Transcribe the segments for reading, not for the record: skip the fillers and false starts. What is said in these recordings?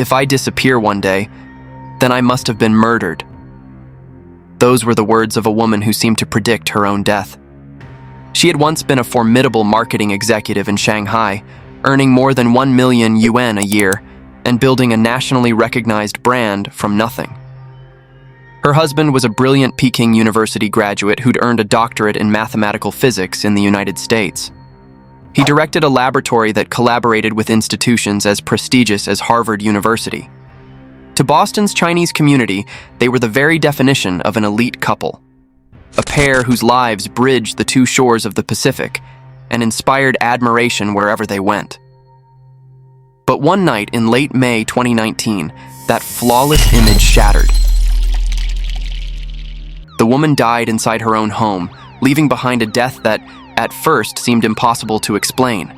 If I disappear one day, then I must have been murdered." Those were the words of a woman who seemed to predict her own death. She had once been a formidable marketing executive in Shanghai, earning more than 1 million yuan a year and building a nationally recognized brand from nothing. Her husband was a brilliant Peking University graduate who'd earned a doctorate in mathematical physics in the United States. He directed a laboratory that collaborated with institutions as prestigious as Harvard University. To Boston's Chinese community, they were the very definition of an elite couple, a pair whose lives bridged the two shores of the Pacific and inspired admiration wherever they went. But one night in late May 2019, that flawless image shattered. The woman died inside her own home, leaving behind a death that, at first, seemed impossible to explain.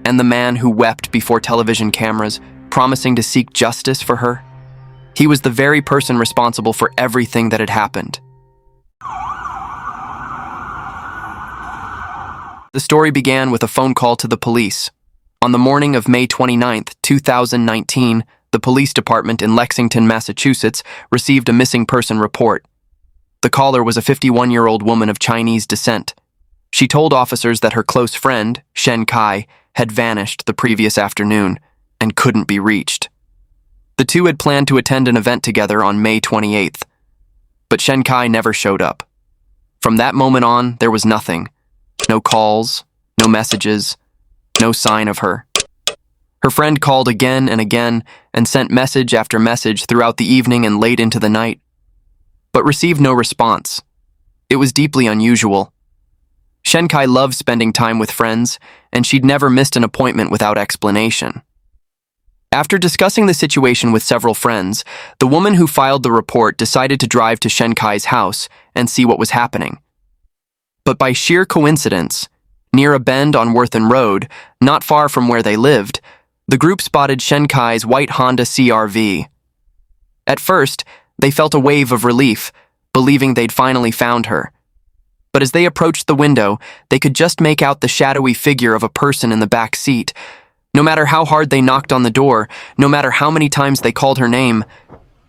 And the man who wept before television cameras, promising to seek justice for her, he was the very person responsible for everything that had happened. The story began with a phone call to the police. On the morning of May 29, 2019, the police department in Lexington, Massachusetts, received a missing person report. The caller was a 51-year-old woman of Chinese descent. She told officers that her close friend, Shen Cai, had vanished the previous afternoon and couldn't be reached. The two had planned to attend an event together on May 28th, but Shen Cai never showed up. From that moment on, there was nothing. No calls, no messages, no sign of her. Her friend called again and again and sent message after message throughout the evening and late into the night, but received no response. It was deeply unusual. Shen Cai loved spending time with friends, and she'd never missed an appointment without explanation. After discussing the situation with several friends, the woman who filed the report decided to drive to Shen Cai's house and see what was happening. But by sheer coincidence, near a bend on Worthen Road, not far from where they lived, the group spotted Shen Cai's white Honda CR-V. At first, they felt a wave of relief, believing they'd finally found her. But as they approached the window, they could just make out the shadowy figure of a person in the back seat. No matter how hard they knocked on the door, no matter how many times they called her name,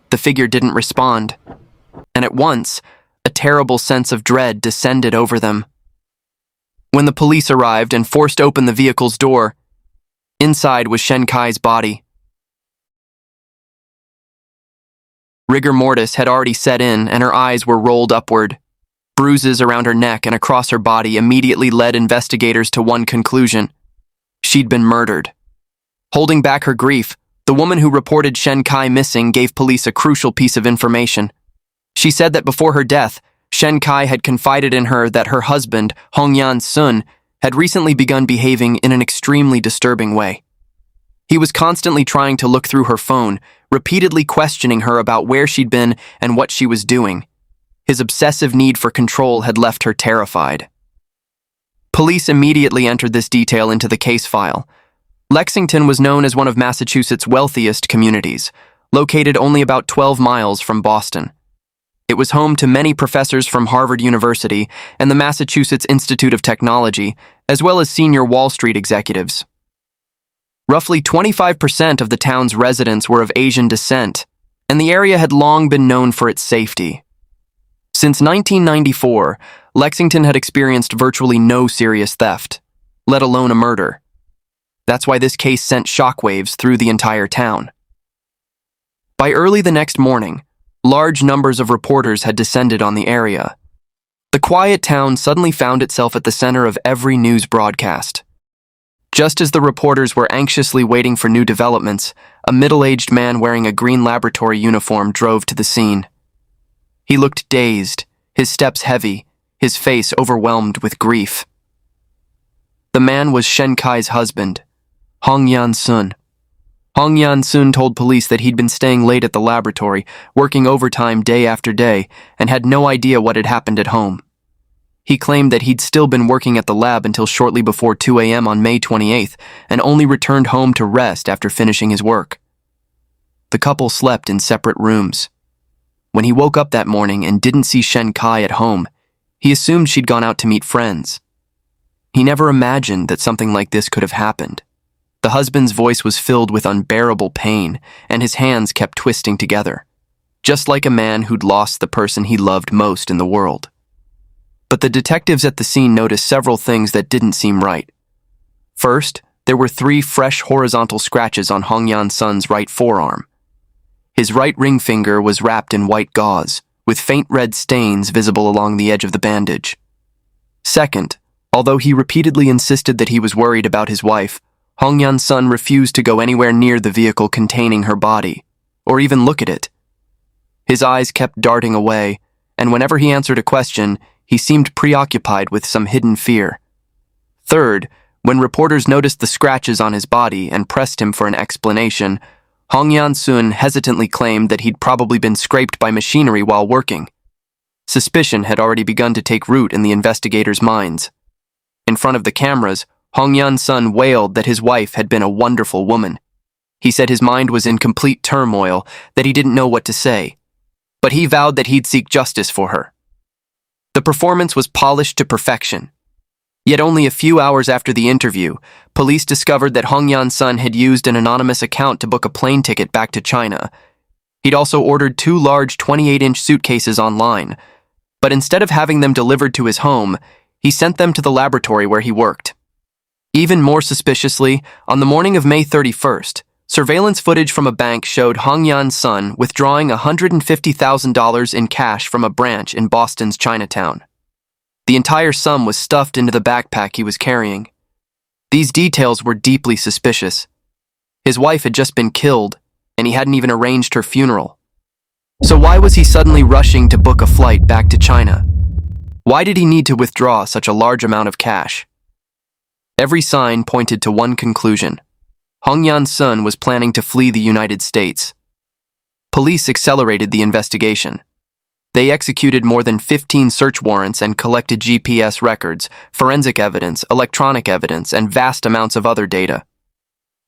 the figure didn't respond. And at once, a terrible sense of dread descended over them. When the police arrived and forced open the vehicle's door, inside was Shen Cai's body. Rigor mortis had already set in, and her eyes were rolled upward. Bruises around her neck and across her body immediately led investigators to one conclusion: she'd been murdered. Holding back her grief, the woman who reported Shen Cai missing gave police a crucial piece of information. She said that before her death, Shen Cai had confided in her that her husband, Hongyan Sun, had recently begun behaving in an extremely disturbing way. He was constantly trying to look through her phone, repeatedly questioning her about where she'd been and what she was doing. His obsessive need for control had left her terrified. Police immediately entered this detail into the case file. Lexington was known as one of Massachusetts' wealthiest communities, located only about 12 miles from Boston. It was home to many professors from Harvard University and the Massachusetts Institute of Technology, as well as senior Wall Street executives. Roughly 25% of the town's residents were of Asian descent, and the area had long been known for its safety. Since 1994, Lexington had experienced virtually no serious theft, let alone a murder. That's why this case sent shockwaves through the entire town. By early the next morning, large numbers of reporters had descended on the area. The quiet town suddenly found itself at the center of every news broadcast. Just as the reporters were anxiously waiting for new developments, a middle-aged man wearing a green laboratory uniform drove to the scene. He looked dazed, his steps heavy, his face overwhelmed with grief. The man was Shen Cai's husband, Hongyan Sun. Hongyan Sun told police that he'd been staying late at the laboratory, working overtime day after day, and had no idea what had happened at home. He claimed that he'd still been working at the lab until shortly before 2 a.m. on May 28th and only returned home to rest after finishing his work. The couple slept in separate rooms. When he woke up that morning and didn't see Shen Cai at home, he assumed she'd gone out to meet friends. He never imagined that something like this could have happened. The husband's voice was filled with unbearable pain, and his hands kept twisting together, just like a man who'd lost the person he loved most in the world. But the detectives at the scene noticed several things that didn't seem right. First, there were 3 fresh horizontal scratches on Hongyan Sun's right forearm. His right ring finger was wrapped in white gauze, with faint red stains visible along the edge of the bandage. Second, although he repeatedly insisted that he was worried about his wife, Hongyan Sun refused to go anywhere near the vehicle containing her body, or even look at it. His eyes kept darting away, and whenever he answered a question, he seemed preoccupied with some hidden fear. Third, when reporters noticed the scratches on his body and pressed him for an explanation, Hongyan Sun hesitantly claimed that he'd probably been scraped by machinery while working. Suspicion had already begun to take root in the investigators' minds. In front of the cameras, Hongyan Sun wailed that his wife had been a wonderful woman. He said his mind was in complete turmoil, that he didn't know what to say. But he vowed that he'd seek justice for her. The performance was polished to perfection. Yet only a few hours after the interview, police discovered that Hongyan Sun had used an anonymous account to book a plane ticket back to China. He'd also ordered 2 large 28-inch suitcases online, but instead of having them delivered to his home, he sent them to the laboratory where he worked. Even more suspiciously, on the morning of May 31st, surveillance footage from a bank showed Hongyan Sun withdrawing $150,000 in cash from a branch in Boston's Chinatown. The entire sum was stuffed into the backpack he was carrying. These details were deeply suspicious. His wife had just been killed, and he hadn't even arranged her funeral. So why was he suddenly rushing to book a flight back to China? Why did he need to withdraw such a large amount of cash? Every sign pointed to one conclusion. Hongyan Sun was planning to flee the United States. Police accelerated the investigation. They executed more than 15 search warrants and collected GPS records, forensic evidence, electronic evidence, and vast amounts of other data.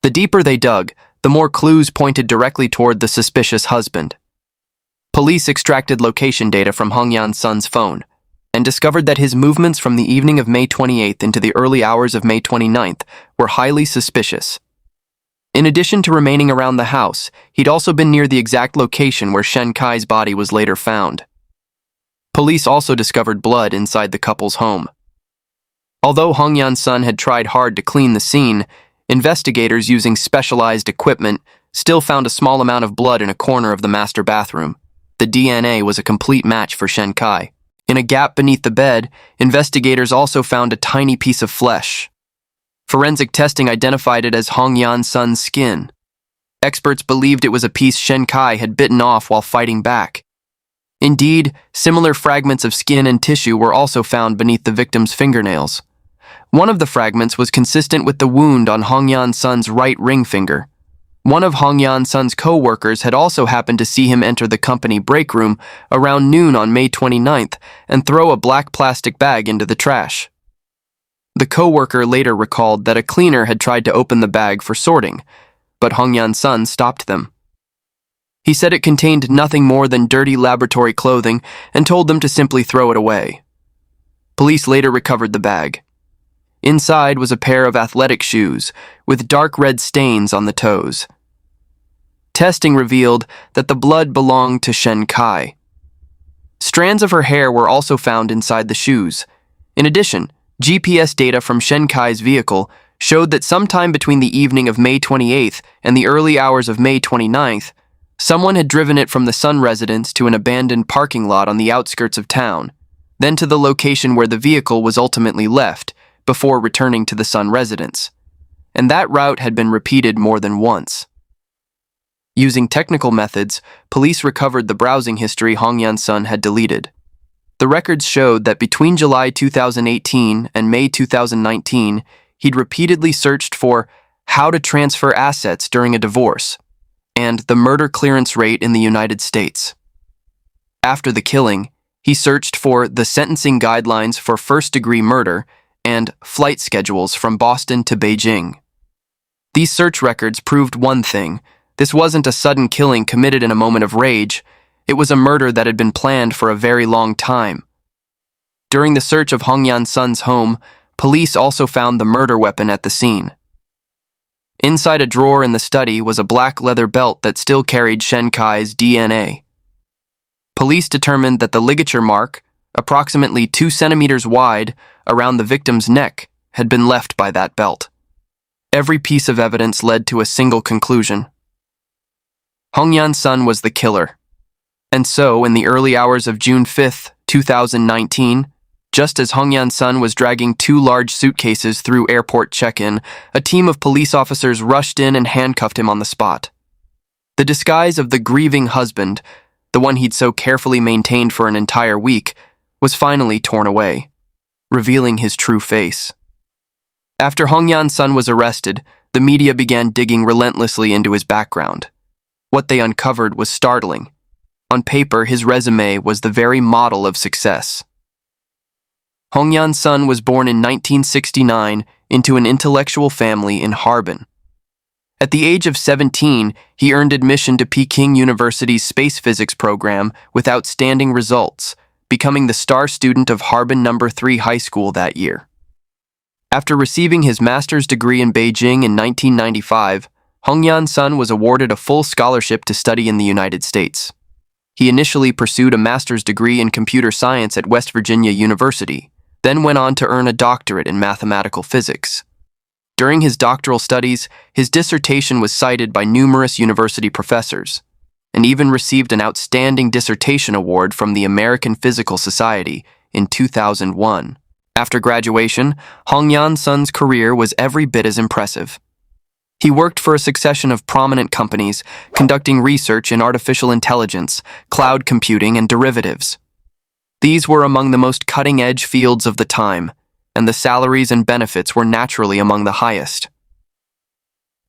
The deeper they dug, the more clues pointed directly toward the suspicious husband. Police extracted location data from Hongyan Sun's phone and discovered that his movements from the evening of May 28th into the early hours of May 29th were highly suspicious. In addition to remaining around the house, he'd also been near the exact location where Shen Cai's body was later found. Police also discovered blood inside the couple's home. Although Hongyan Sun had tried hard to clean the scene, investigators using specialized equipment still found a small amount of blood in a corner of the master bathroom. The DNA was a complete match for Shen Cai. In a gap beneath the bed, investigators also found a tiny piece of flesh. Forensic testing identified it as Hongyan Sun's skin. Experts believed it was a piece Shen Cai had bitten off while fighting back. Indeed, similar fragments of skin and tissue were also found beneath the victim's fingernails. One of the fragments was consistent with the wound on Hongyan Sun's right ring finger. One of Hongyan Sun's co-workers had also happened to see him enter the company break room around noon on May 29th and throw a black plastic bag into the trash. The co-worker later recalled that a cleaner had tried to open the bag for sorting, but Hongyan Sun stopped them. He said it contained nothing more than dirty laboratory clothing and told them to simply throw it away. Police later recovered the bag. Inside was a pair of athletic shoes with dark red stains on the toes. Testing revealed that the blood belonged to Shen Cai. Strands of her hair were also found inside the shoes. In addition, GPS data from Shen Cai's vehicle showed that sometime between the evening of May 28th and the early hours of May 29th, someone had driven it from the Sun residence to an abandoned parking lot on the outskirts of town, then to the location where the vehicle was ultimately left, before returning to the Sun residence. And that route had been repeated more than once. Using technical methods, police recovered the browsing history Hongyan Sun had deleted. The records showed that between July 2018 and May 2019, he'd repeatedly searched for how to transfer assets during a divorce and the murder clearance rate in the United States. After the killing, he searched for the sentencing guidelines for first-degree murder and flight schedules from Boston to Beijing. These search records proved one thing: this wasn't a sudden killing committed in a moment of rage. It was a murder that had been planned for a very long time. During the search of Hongyan Sun's home, police also found the murder weapon at the scene. Inside a drawer in the study was a black leather belt that still carried Shen Cai's DNA. Police determined that the ligature mark, approximately 2 centimeters wide, around the victim's neck, had been left by that belt. Every piece of evidence led to a single conclusion. Hongyan Sun was the killer. And so, in the early hours of June 5, 2019, just as Hongyan Sun was dragging 2 large suitcases through airport check-in, a team of police officers rushed in and handcuffed him on the spot. The disguise of the grieving husband, the one he'd so carefully maintained for an entire week, was finally torn away, revealing his true face. After Hongyan Sun was arrested, the media began digging relentlessly into his background. What they uncovered was startling. On paper, his resume was the very model of success. Hongyan Sun was born in 1969 into an intellectual family in Harbin. At the age of 17, he earned admission to Peking University's space physics program with outstanding results, becoming the star student of Harbin No. 3 High School that year. After receiving his master's degree in Beijing in 1995, Hongyan Sun was awarded a full scholarship to study in the United States. He initially pursued a master's degree in computer science at West Virginia University, then went on to earn a doctorate in mathematical physics. During his doctoral studies, his dissertation was cited by numerous university professors, and even received an Outstanding Dissertation Award from the American Physical Society in 2001. After graduation, Hongyan Sun's career was every bit as impressive. He worked for a succession of prominent companies, conducting research in artificial intelligence, cloud computing, and derivatives. These were among the most cutting-edge fields of the time, and the salaries and benefits were naturally among the highest.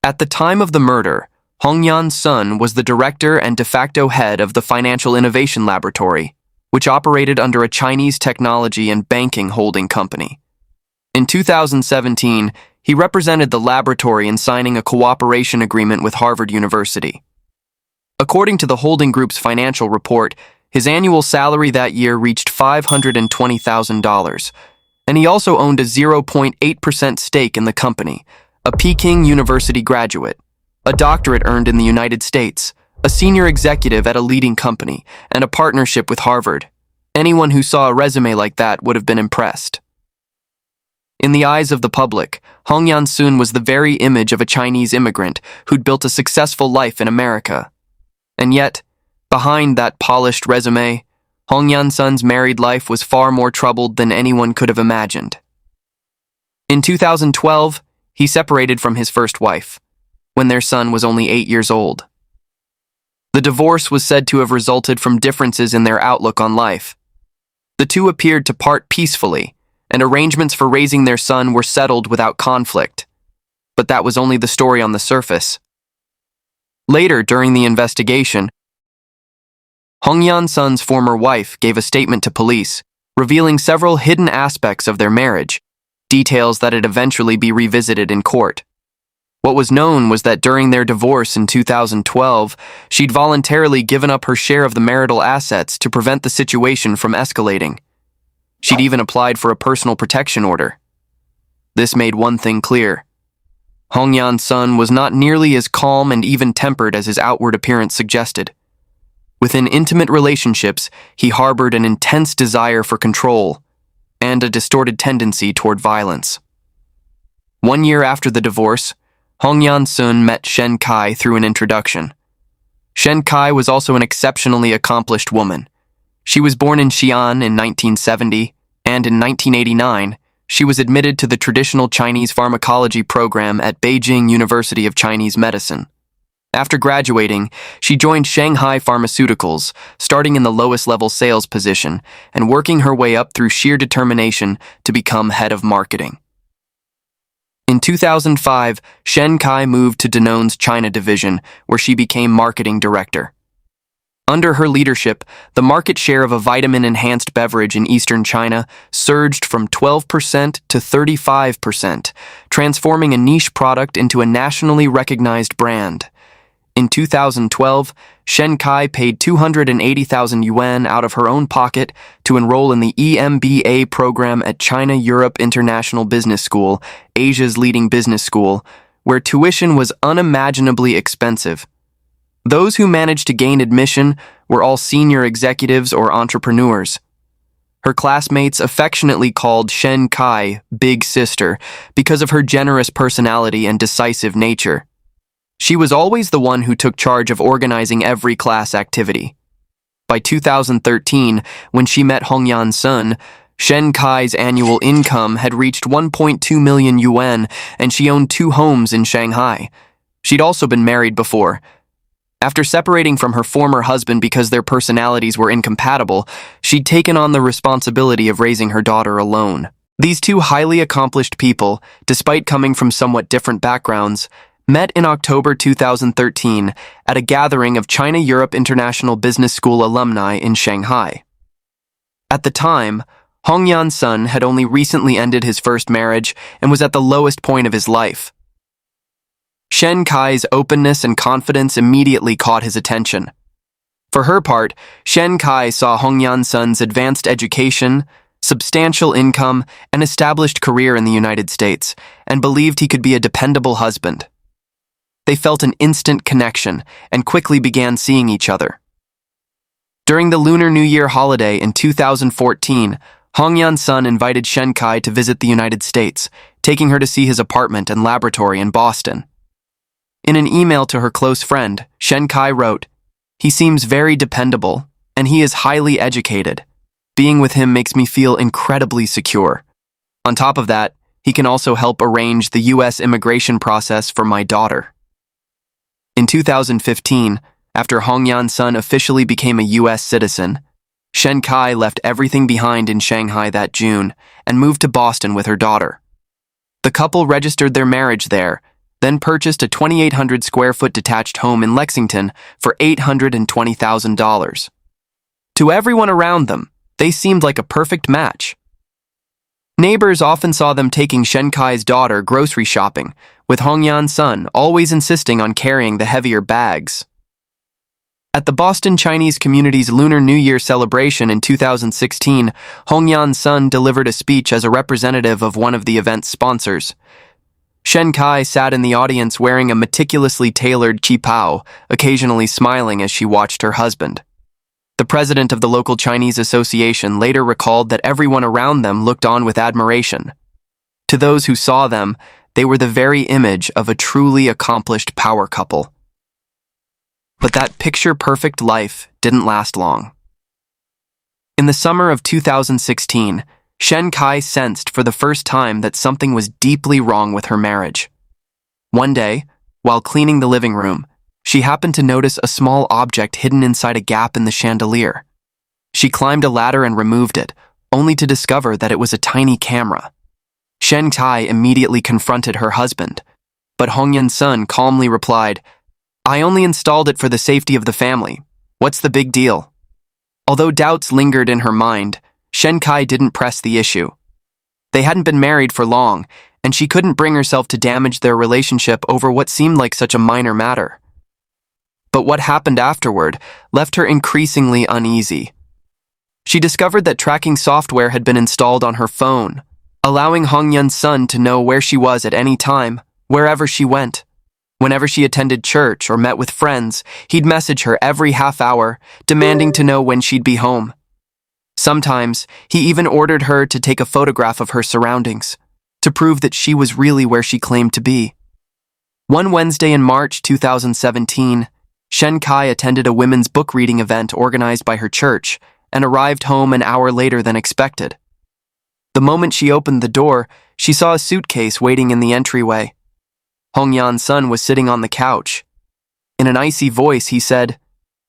At the time of the murder, Hongyan Sun was the director and de facto head of the Financial Innovation Laboratory, which operated under a Chinese technology and banking holding company. In 2017, he represented the laboratory in signing a cooperation agreement with Harvard University. According to the holding group's financial report, his annual salary that year reached $520,000, and he also owned a 0.8% stake in the company, a Peking University graduate, a doctorate earned in the United States, a senior executive at a leading company, and a partnership with Harvard. Anyone who saw a resume like that would have been impressed. In the eyes of the public, Hongyan Sun was the very image of a Chinese immigrant who'd built a successful life in America. And yet, behind that polished resume, Hongyan Sun's married life was far more troubled than anyone could have imagined. In 2012, he separated from his first wife, when their son was only 8 years old. The divorce was said to have resulted from differences in their outlook on life. The two appeared to part peacefully, and arrangements for raising their son were settled without conflict. But that was only the story on the surface. Later, during the investigation, Hongyan Sun's former wife gave a statement to police, revealing several hidden aspects of their marriage, details that'd eventually be revisited in court. What was known was that during their divorce in 2012, she'd voluntarily given up her share of the marital assets to prevent the situation from escalating. She'd even applied for a personal protection order. This made one thing clear. Hongyan Sun was not nearly as calm and even-tempered as his outward appearance suggested. Within intimate relationships, he harbored an intense desire for control and a distorted tendency toward violence. 1 year after the divorce, Hongyan Sun met Shen Cai through an introduction. Shen Cai was also an exceptionally accomplished woman. She was born in Xi'an in 1970, and in 1989, she was admitted to the traditional Chinese pharmacology program at Beijing University of Chinese Medicine. After graduating, she joined Shanghai Pharmaceuticals, starting in the lowest-level sales position and working her way up through sheer determination to become head of marketing. In 2005, Shen Cai moved to Danone's China division, where she became marketing director. Under her leadership, the market share of a vitamin-enhanced beverage in eastern China surged from 12% to 35%, transforming a niche product into a nationally recognized brand. In 2012, Shen Cai paid 280,000 yuan out of her own pocket to enroll in the EMBA program at China-Europe International Business School, Asia's leading business school, where tuition was unimaginably expensive. Those who managed to gain admission were all senior executives or entrepreneurs. Her classmates affectionately called Shen Cai Big Sister because of her generous personality and decisive nature. She was always the one who took charge of organizing every class activity. By 2013, when she met Hongyan Sun, Shen Cai's annual income had reached 1.2 million yuan, and she owned 2 homes in Shanghai. She'd also been married before. After separating from her former husband because their personalities were incompatible, she'd taken on the responsibility of raising her daughter alone. These 2 highly accomplished people, despite coming from somewhat different backgrounds, met in October 2013 at a gathering of China-Europe International Business School alumni in Shanghai. At the time, Hongyan Sun had only recently ended his first marriage and was at the lowest point of his life. Shen Cai's openness and confidence immediately caught his attention. For her part, Shen Cai saw Hongyan Sun's advanced education, substantial income, and established career in the United States, and believed he could be a dependable husband. They felt an instant connection and quickly began seeing each other. During the Lunar New Year holiday in 2014, Hongyan Sun invited Shen Cai to visit the United States, taking her to see his apartment and laboratory in Boston. In an email to her close friend, Shen Cai wrote, "He seems very dependable, and he is highly educated. Being with him makes me feel incredibly secure. On top of that, he can also help arrange the U.S. immigration process for my daughter." In 2015, after Hongyan Sun officially became a U.S. citizen, Shen Cai left everything behind in Shanghai that June and moved to Boston with her daughter. The couple registered their marriage there, then purchased a 2,800 square foot detached home in Lexington for $820,000. To everyone around them, they seemed like a perfect match. Neighbors often saw them taking Shen Cai's daughter grocery shopping, with Hongyan Sun always insisting on carrying the heavier bags. At the Boston Chinese community's Lunar New Year celebration in 2016, Hongyan Sun delivered a speech as a representative of one of the event's sponsors. Shen Cai sat in the audience wearing a meticulously tailored qipao, occasionally smiling as she watched her husband. The president of the local Chinese association later recalled that everyone around them looked on with admiration. To those who saw them, they were the very image of a truly accomplished power couple. But that picture-perfect life didn't last long. In the summer of 2016, Shen Cai sensed for the first time that something was deeply wrong with her marriage. One day, while cleaning the living room, she happened to notice a small object hidden inside a gap in the chandelier. She climbed a ladder and removed it, only to discover that it was a tiny camera. Shen Cai immediately confronted her husband, but Hongyan Sun calmly replied, "I only installed it for the safety of the family. What's the big deal?" Although doubts lingered in her mind, Shen Cai didn't press the issue. They hadn't been married for long, and she couldn't bring herself to damage their relationship over what seemed like such a minor matter. But what happened afterward left her increasingly uneasy. She discovered that tracking software had been installed on her phone, allowing Hongyan Sun to know where she was at any time, wherever she went. Whenever she attended church or met with friends, he'd message her every half hour, demanding to know when she'd be home. Sometimes, he even ordered her to take a photograph of her surroundings, to prove that she was really where she claimed to be. One Wednesday in March 2017, Shen Cai attended a women's book reading event organized by her church and arrived home an hour later than expected. The moment she opened the door, she saw a suitcase waiting in the entryway. Hongyan Sun was sitting on the couch. In an icy voice, he said,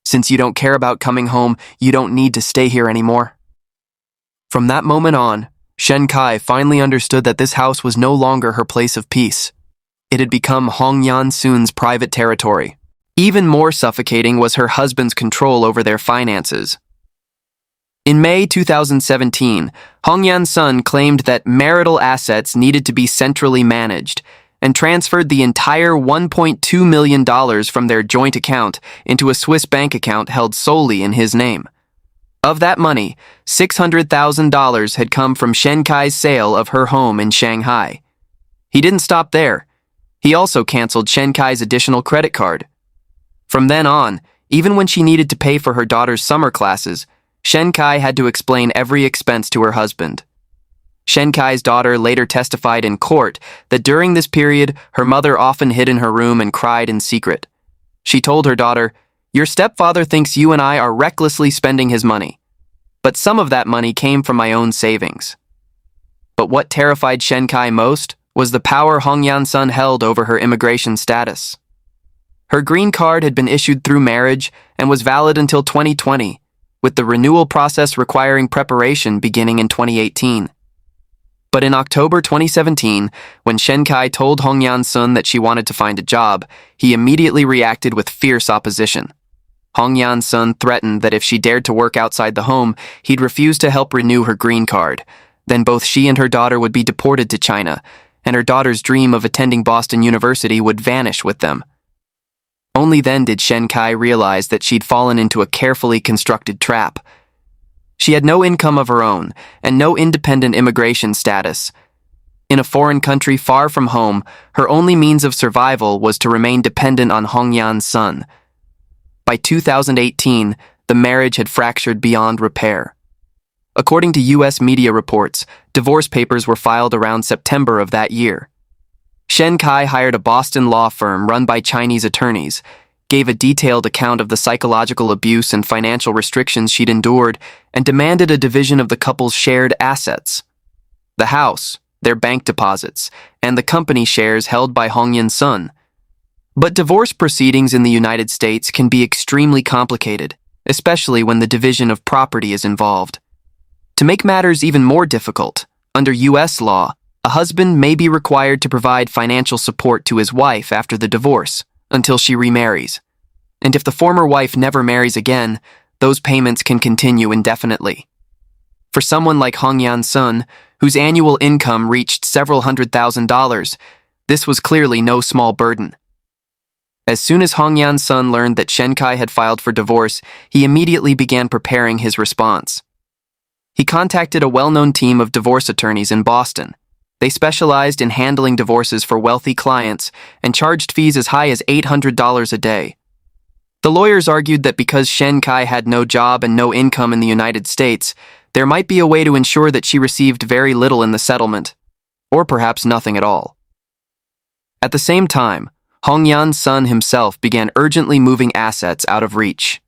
"Since you don't care about coming home, you don't need to stay here anymore." From that moment on, Shen Cai finally understood that this house was no longer her place of peace. It had become Hongyan Sun's private territory. Even more suffocating was her husband's control over their finances. In May 2017, Hongyan Sun claimed that marital assets needed to be centrally managed and transferred the entire $1.2 million from their joint account into a Swiss bank account held solely in his name. Of that money, $600,000 had come from Shen Cai's sale of her home in Shanghai. He didn't stop there. He also canceled Shen Cai's additional credit card. From then on, even when she needed to pay for her daughter's summer classes, Shen Cai had to explain every expense to her husband. Shen Cai's daughter later testified in court that during this period, her mother often hid in her room and cried in secret. She told her daughter, "Your stepfather thinks you and I are recklessly spending his money. But some of that money came from my own savings." But what terrified Shen Cai most was the power Hongyan Sun held over her immigration status. Her green card had been issued through marriage and was valid until 2020, with the renewal process requiring preparation beginning in 2018. But in October 2017, when Shen Cai told Hongyan Sun that she wanted to find a job, he immediately reacted with fierce opposition. Hongyan Sun threatened that if she dared to work outside the home, he'd refuse to help renew her green card. Then both she and her daughter would be deported to China, and her daughter's dream of attending Boston University would vanish with them. Only then did Shen Cai realize that she'd fallen into a carefully constructed trap. She had no income of her own and no independent immigration status. In a foreign country far from home, her only means of survival was to remain dependent on Hongyan Sun. By 2018, the marriage had fractured beyond repair. According to U.S. media reports, divorce papers were filed around September of that year. Shen Cai hired a Boston law firm run by Chinese attorneys, gave a detailed account of the psychological abuse and financial restrictions she'd endured, and demanded a division of the couple's shared assets. The house, their bank deposits, and the company shares held by Hongyan Sun. But divorce proceedings in the United States can be extremely complicated, especially when the division of property is involved. To make matters even more difficult, under U.S. law, a husband may be required to provide financial support to his wife after the divorce, until she remarries. And if the former wife never marries again, those payments can continue indefinitely. For someone like Hongyan Sun, whose annual income reached several $100,000, this was clearly no small burden. As soon as Hongyan Sun learned that Shen Cai had filed for divorce, he immediately began preparing his response. He contacted a well-known team of divorce attorneys in Boston. They specialized in handling divorces for wealthy clients and charged fees as high as $800 a day. The lawyers argued that because Shen Cai had no job and no income in the United States, there might be a way to ensure that she received very little in the settlement, or perhaps nothing at all. At the same time, Hongyan Sun himself began urgently moving assets out of reach.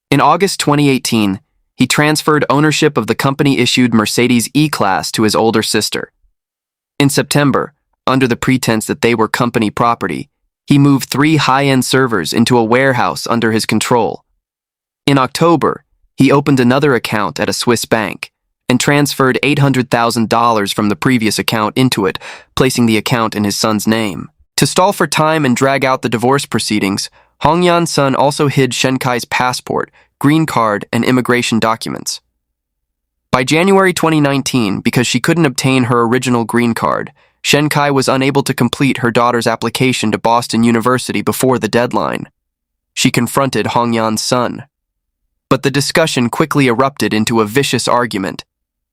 In August 2018, he transferred ownership of the company-issued Mercedes E-Class to his older sister. In September, under the pretense that they were company property, he moved 3 high-end servers into a warehouse under his control. In October, he opened another account at a Swiss bank and transferred $800,000 from the previous account into it, placing the account in his son's name. To stall for time and drag out the divorce proceedings, Hongyan Sun also hid Shen Cai's passport, green card, and immigration documents. By January 2019, because she couldn't obtain her original green card, Shen Cai was unable to complete her daughter's application to Boston University before the deadline. She confronted Hongyan Sun. But the discussion quickly erupted into a vicious argument.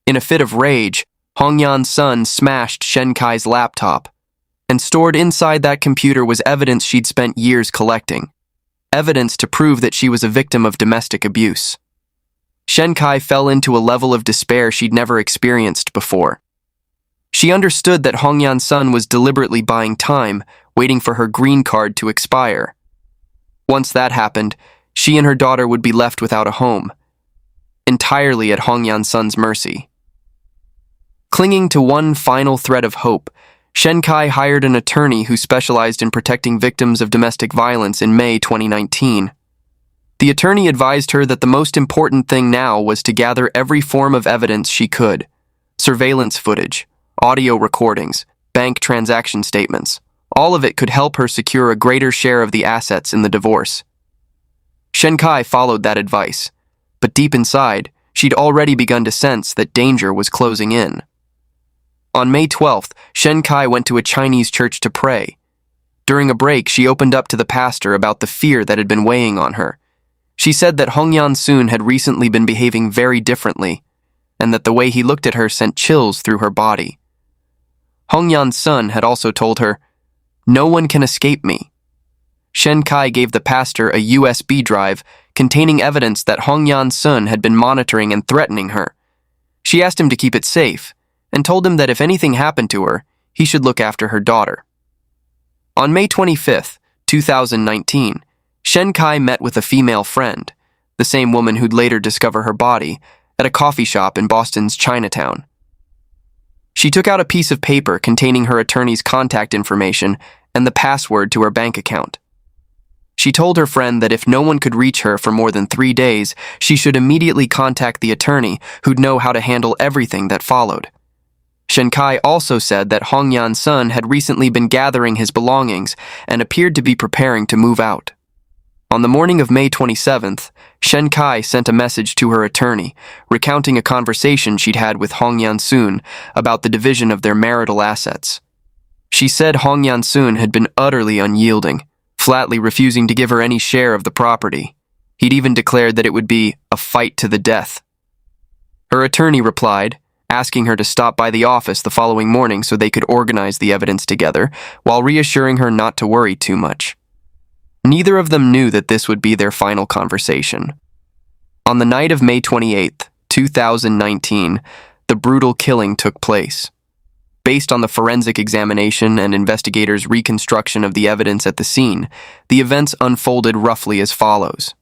In a fit of rage, Hongyan Sun smashed Shen Cai's laptop, and stored inside that computer was evidence she'd spent years collecting. Evidence to prove that she was a victim of domestic abuse. Shen Cai fell into a level of despair she'd never experienced before. She understood that Hongyan Sun was deliberately buying time, waiting for her green card to expire. Once that happened, she and her daughter would be left without a home, entirely at Hongyan Sun's mercy. Clinging to one final thread of hope, Shen Cai hired an attorney who specialized in protecting victims of domestic violence in May 2019. The attorney advised her that the most important thing now was to gather every form of evidence she could: surveillance footage, audio recordings, bank transaction statements. All of it could help her secure a greater share of the assets in the divorce. Shen Cai followed that advice, but deep inside, she'd already begun to sense that danger was closing in. On May 12th, Shen Cai went to a Chinese church to pray. During a break, she opened up to the pastor about the fear that had been weighing on her. She said that Hongyan Sun had recently been behaving very differently, and that the way he looked at her sent chills through her body. Hongyan Sun had also told her, "No one can escape me." Shen Cai gave the pastor a USB drive containing evidence that Hongyan Sun had been monitoring and threatening her. She asked him to keep it safe and told him that if anything happened to her, he should look after her daughter. On May 25, 2019, Shen Cai met with a female friend, the same woman who'd later discover her body, at a coffee shop in Boston's Chinatown. She took out a piece of paper containing her attorney's contact information and the password to her bank account. She told her friend that if no one could reach her for more than 3 days, she should immediately contact the attorney who'd know how to handle everything that followed. Shen Cai also said that Hongyan Sun had recently been gathering his belongings and appeared to be preparing to move out. On the morning of May 27th, Shen Cai sent a message to her attorney, recounting a conversation she'd had with Hongyan Sun about the division of their marital assets. She said Hongyan Sun had been utterly unyielding, flatly refusing to give her any share of the property. He'd even declared that it would be a fight to the death. Her attorney replied, asking her to stop by the office the following morning so they could organize the evidence together, while reassuring her not to worry too much. Neither of them knew that this would be their final conversation. On the night of May 28, 2019, the brutal killing took place. Based on the forensic examination and investigators' reconstruction of the evidence at the scene, the events unfolded roughly as follows.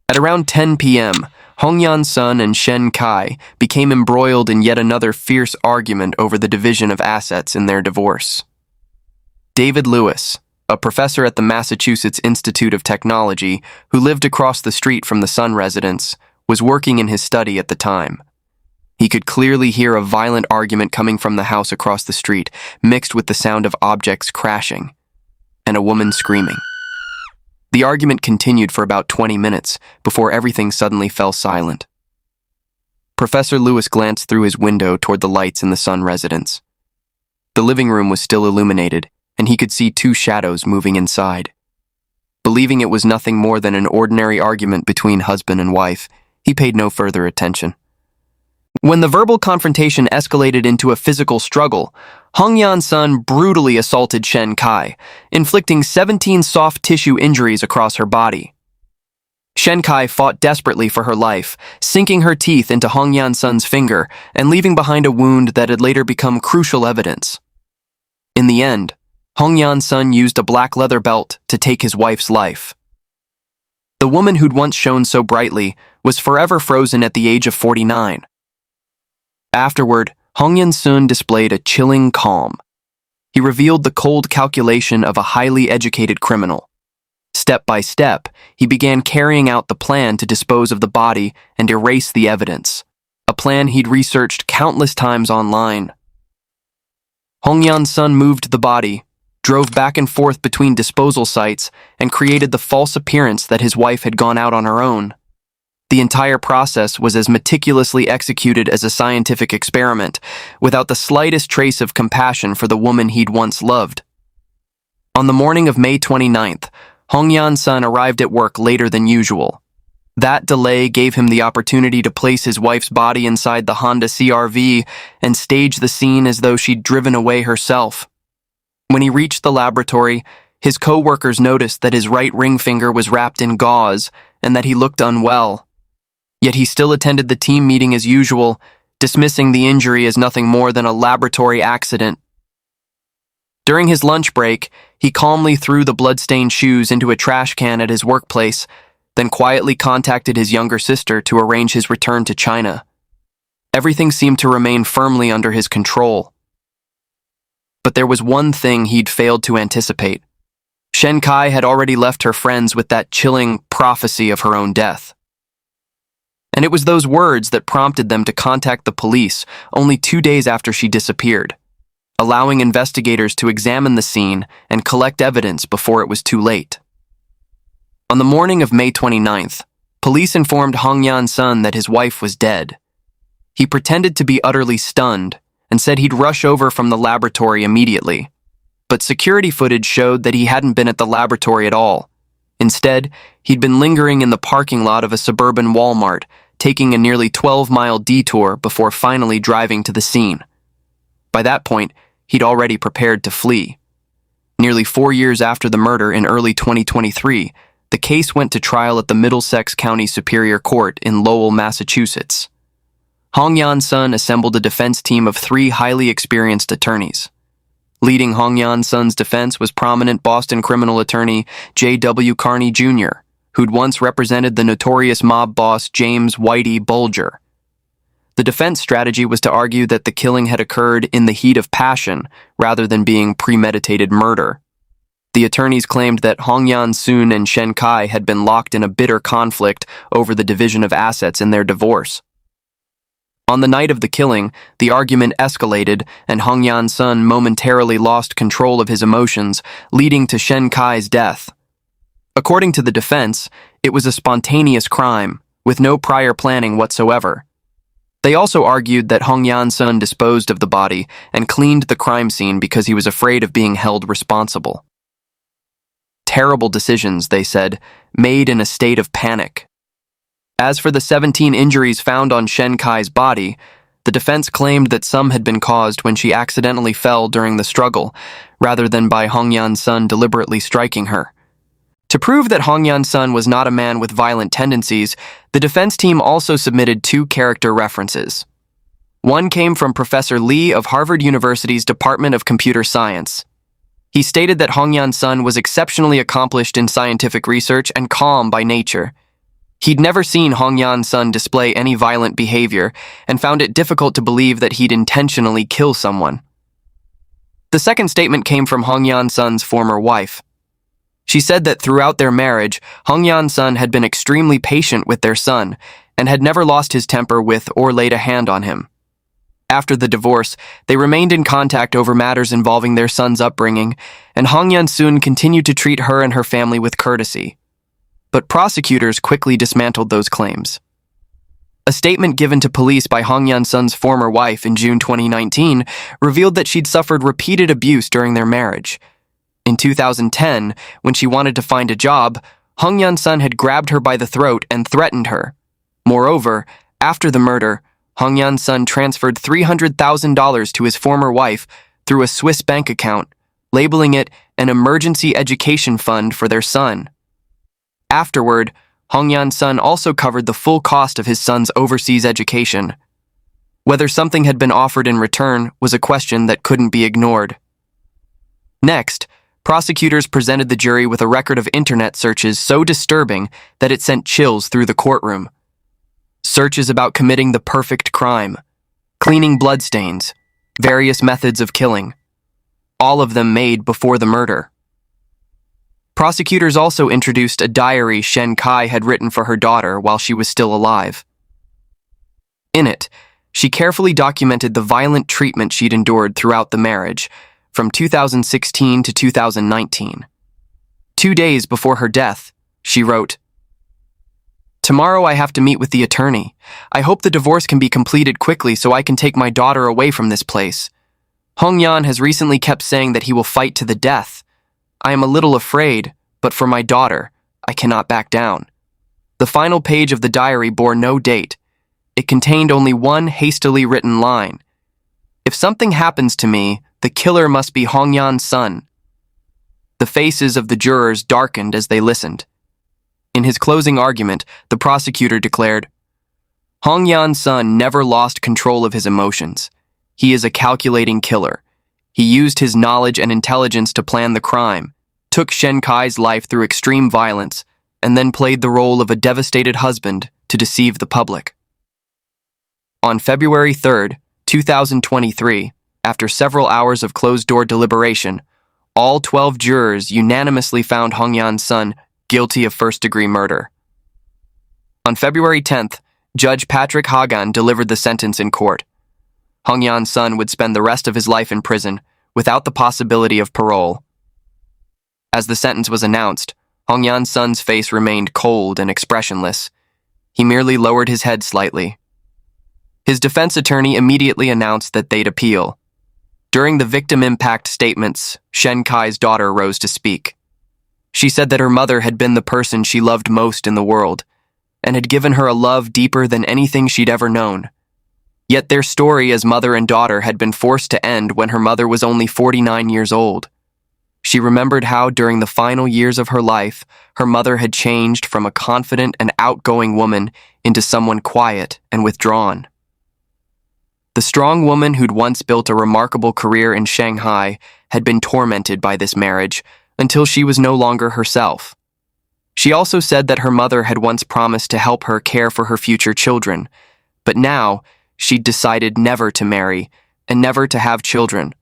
At around 10 p.m., Hongyan Sun and Shen Cai became embroiled in yet another fierce argument over the division of assets in their divorce. David Lewis, a professor at the Massachusetts Institute of Technology who lived across the street from the Sun residence, was working in his study at the time. He could clearly hear a violent argument coming from the house across the street, mixed with the sound of objects crashing and a woman screaming. The argument continued for about 20 minutes before everything suddenly fell silent. Professor Lewis glanced through his window toward the lights in the Sun residence. The living room was still illuminated, and he could see 2 shadows moving inside. Believing it was nothing more than an ordinary argument between husband and wife, he paid no further attention. When the verbal confrontation escalated into a physical struggle, Hongyan Sun brutally assaulted Shen Cai, inflicting 17 soft tissue injuries across her body. Shen Cai fought desperately for her life, sinking her teeth into Hongyan Sun's finger and leaving behind a wound that had later become crucial evidence. In the end, Hongyan Sun used a black leather belt to take his wife's life. The woman who'd once shone so brightly was forever frozen at the age of 49. Afterward, Hongyan Sun displayed a chilling calm. He revealed the cold calculation of a highly educated criminal. Step by step, he began carrying out the plan to dispose of the body and erase the evidence, a plan he'd researched countless times online. Hongyan Sun moved the body, drove back and forth between disposal sites, and created the false appearance that his wife had gone out on her own. The entire process was as meticulously executed as a scientific experiment, without the slightest trace of compassion for the woman he'd once loved. On the morning of May 29th, Hongyan Sun arrived at work later than usual. That delay gave him the opportunity to place his wife's body inside the Honda CR-V and stage the scene as though she'd driven away herself. When he reached the laboratory, his co-workers noticed that his right ring finger was wrapped in gauze and that he looked unwell. Yet he still attended the team meeting as usual, dismissing the injury as nothing more than a laboratory accident. During his lunch break, he calmly threw the blood-stained shoes into a trash can at his workplace, then quietly contacted his younger sister to arrange his return to China. Everything seemed to remain firmly under his control. But there was one thing he'd failed to anticipate. Shen Cai had already left her friends with that chilling prophecy of her own death. And it was those words that prompted them to contact the police only 2 days after she disappeared, allowing investigators to examine the scene and collect evidence before it was too late. On the morning of May 29th, police informed Hongyan Sun that his wife was dead. He pretended to be utterly stunned and said he'd rush over from the laboratory immediately, but security footage showed that he hadn't been at the laboratory at all. Instead, he'd been lingering in the parking lot of a suburban Walmart, taking a nearly 12-mile detour before finally driving to the scene. By that point, he'd already prepared to flee. Nearly 4 years after the murder in early 2023, the case went to trial at the Middlesex County Superior Court in Lowell, Massachusetts. Hongyan Sun assembled a defense team of 3 highly experienced attorneys. Leading Hongyan Sun's defense was prominent Boston criminal attorney J.W. Carney Jr., who'd once represented the notorious mob boss James Whitey Bulger. The defense strategy was to argue that the killing had occurred in the heat of passion rather than being premeditated murder. The attorneys claimed that Hongyan Sun and Shen Cai had been locked in a bitter conflict over the division of assets in their divorce. On the night of the killing, the argument escalated and Hongyan Sun momentarily lost control of his emotions, leading to Shen Cai's death. According to the defense, it was a spontaneous crime, with no prior planning whatsoever. They also argued that Hongyan Sun disposed of the body and cleaned the crime scene because he was afraid of being held responsible. Terrible decisions, they said, made in a state of panic. As for the 17 injuries found on Shen Cai's body, the defense claimed that some had been caused when she accidentally fell during the struggle, rather than by Hongyan Sun deliberately striking her. To prove that Hongyan Sun was not a man with violent tendencies, the defense team also submitted 2 character references. One came from Professor Lee of Harvard University's Department of Computer Science. He stated that Hongyan Sun was exceptionally accomplished in scientific research and calm by nature. He'd never seen Hongyan Sun display any violent behavior and found it difficult to believe that he'd intentionally kill someone. The second statement came from Hongyan Sun's former wife. She said that throughout their marriage, Hongyan Sun had been extremely patient with their son and had never lost his temper with or laid a hand on him. After the divorce, they remained in contact over matters involving their son's upbringing, and Hongyan Sun continued to treat her and her family with courtesy. But prosecutors quickly dismantled those claims. A statement given to police by Hongyan Sun's former wife in June 2019 revealed that she'd suffered repeated abuse during their marriage. In 2010, when she wanted to find a job, Hongyan Sun had grabbed her by the throat and threatened her. Moreover, after the murder, Hongyan Sun transferred $300,000 to his former wife through a Swiss bank account, labeling it an emergency education fund for their son. Afterward, Hongyan Sun also covered the full cost of his son's overseas education. Whether something had been offered in return was a question that couldn't be ignored. Next, prosecutors presented the jury with a record of internet searches so disturbing that it sent chills through the courtroom. Searches about committing the perfect crime, cleaning bloodstains, various methods of killing, all of them made before the murder. Prosecutors also introduced a diary Shen Cai had written for her daughter while she was still alive. In it, she carefully documented the violent treatment she'd endured throughout the marriage, from 2016 to 2019. 2 days before her death, she wrote, "Tomorrow I have to meet with the attorney. I hope the divorce can be completed quickly so I can take my daughter away from this place. Hongyan has recently kept saying that he will fight to the death. I am a little afraid, but for my daughter, I cannot back down." The final page of the diary bore no date. It contained only one hastily written line. "If something happens to me, the killer must be Hongyan Sun." The faces of the jurors darkened as they listened. In his closing argument, the prosecutor declared, "Hongyan Sun never lost control of his emotions. He is a calculating killer. He used his knowledge and intelligence to plan the crime, took Shen Cai's life through extreme violence, and then played the role of a devastated husband to deceive the public." On February 3, 2023, after several hours of closed-door deliberation, all 12 jurors unanimously found Hongyan Sun guilty of first-degree murder. On February 10th, Judge Patrick Hagan delivered the sentence in court. Hongyan Sun would spend the rest of his life in prison, without the possibility of parole. As the sentence was announced, Hongyan Sun's face remained cold and expressionless. He merely lowered his head slightly. His defense attorney immediately announced that they'd appeal. During the victim impact statements, Shen Cai's daughter rose to speak. She said that her mother had been the person she loved most in the world, and had given her a love deeper than anything she'd ever known. Yet their story as mother and daughter had been forced to end when her mother was only 49 years old. She remembered how, during the final years of her life, her mother had changed from a confident and outgoing woman into someone quiet and withdrawn. The strong woman who'd once built a remarkable career in Shanghai had been tormented by this marriage until she was no longer herself. She also said that her mother had once promised to help her care for her future children, but now she'd decided never to marry and never to have children,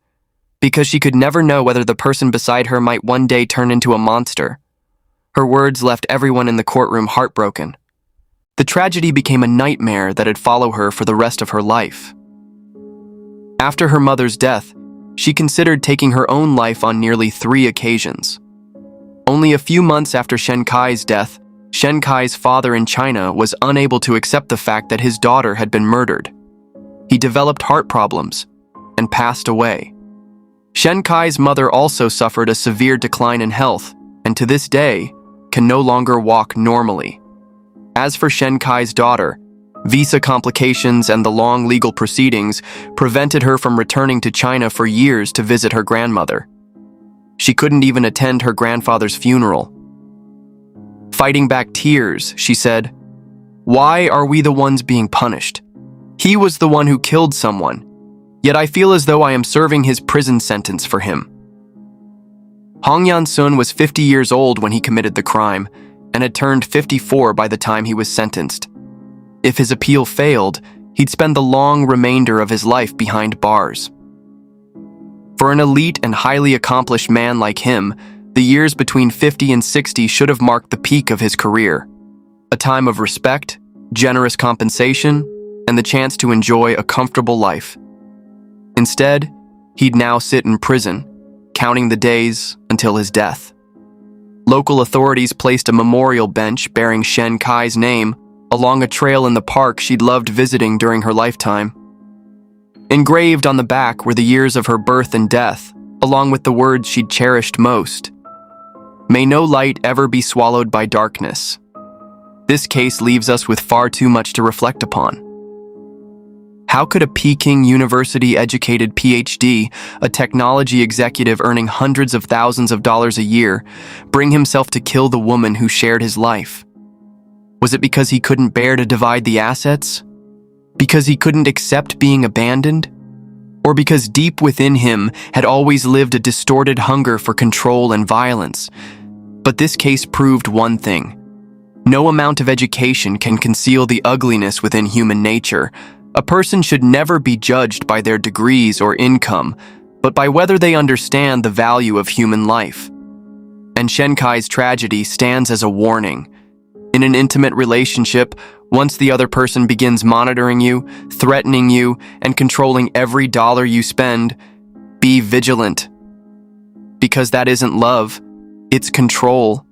because she could never know whether the person beside her might one day turn into a monster. Her words left everyone in the courtroom heartbroken. The tragedy became a nightmare that'd follow her for the rest of her life. After her mother's death, she considered taking her own life on nearly 3 occasions. Only a few months after Shen Cai's death, Shen Cai's father in China was unable to accept the fact that his daughter had been murdered. He developed heart problems and passed away. Shen Cai's mother also suffered a severe decline in health, and to this day, can no longer walk normally. As for Shen Cai's daughter, visa complications and the long legal proceedings prevented her from returning to China for years to visit her grandmother. She couldn't even attend her grandfather's funeral. Fighting back tears, she said, "Why are we the ones being punished? He was the one who killed someone, yet I feel as though I am serving his prison sentence for him." Hongyan Sun was 50 years old when he committed the crime, and had turned 54 by the time he was sentenced. If his appeal failed, he'd spend the long remainder of his life behind bars. For an elite and highly accomplished man like him, the years between 50 and 60 should have marked the peak of his career, a time of respect, generous compensation, and the chance to enjoy a comfortable life. Instead, he'd now sit in prison, counting the days until his death. Local authorities placed a memorial bench bearing Shen Cai's name along a trail in the park she'd loved visiting during her lifetime. Engraved on the back were the years of her birth and death, along with the words she'd cherished most. "May no light ever be swallowed by darkness." This case leaves us with far too much to reflect upon. How could a Peking University-educated PhD, a technology executive earning hundreds of thousands of dollars a year, bring himself to kill the woman who shared his life? Was it because he couldn't bear to divide the assets? Because he couldn't accept being abandoned? Or because deep within him had always lived a distorted hunger for control and violence? But this case proved one thing. No amount of education can conceal the ugliness within human nature. A person should never be judged by their degrees or income, but by whether they understand the value of human life. And Shen Cai's tragedy stands as a warning. In an intimate relationship, once the other person begins monitoring you, threatening you, and controlling every dollar you spend, be vigilant. Because that isn't love, it's control.